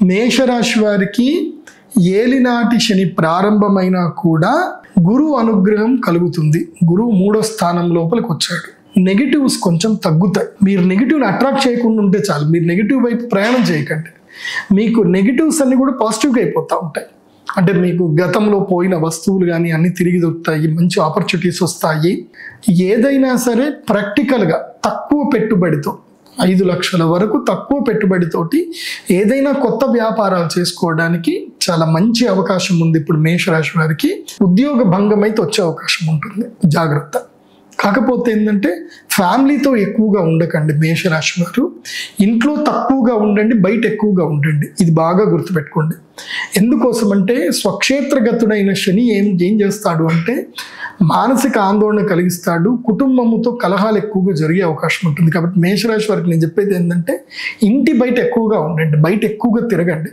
మేషరాశి వారికి ఏలినాటి శని ప్రారంభమైనా కూడా గురువు అనుగ్రహం కలుగుతుంది. గురువు 3వ స్థానం లోపలికి వచ్చాడు. నెగిటివ్స్ కొంచెం తగ్గుతాయి. మీరు నెగిటివ్ని అట్రాక్ట్ చేయకుండా ఉంటే చాలు. మీరు నెగిటివ్ వైపు ప్రయాణం చేయకండి. మీకు నెగిటివ్స్ అన్నీ కూడా పాజిటివ్గా అయిపోతూ ఉంటాయి. అంటే మీకు గతంలో పోయిన వస్తువులు కానీ అన్నీ తిరిగి దొరుకుతాయి, మంచి ఆపర్చునిటీస్ వస్తాయి. ఏదైనా సరే ప్రాక్టికల్గా తక్కువ పెట్టుబడితో 5 లక్షల వరకు తక్కువ పెట్టుబడితోటి ఏదైనా కొత్త వ్యాపారాలు చేసుకోవడానికి చాలా మంచి అవకాశం ఉంది. ఇప్పుడు మేషరాశి వారికి ఉద్యోగ భంగం అయితే వచ్చే అవకాశం ఉంటుంది, జాగ్రత్త. కాకపోతే ఏంటంటే ఫ్యామిలీతో ఎక్కువగా ఉండకండి మేషరాశి వారు. ఇంట్లో తక్కువగా ఉండండి, బయట ఎక్కువగా ఉండండి. ఇది బాగా గుర్తుపెట్టుకోండి. ఎందుకోసం అంటే స్వక్షేత్రగతుడైన శని ఏం చేస్తాడు అంటే మానసిక ఆందోళన కలిగిస్తాడు. కుటుంబముతో కలహాలు ఎక్కువగా జరిగే అవకాశం ఉంటుంది. కాబట్టి మేషరాశి వారికి నేను చెప్పేది ఏంటంటే ఇంటి బయట ఎక్కువగా ఉండండి, బయట ఎక్కువగా తిరగండి.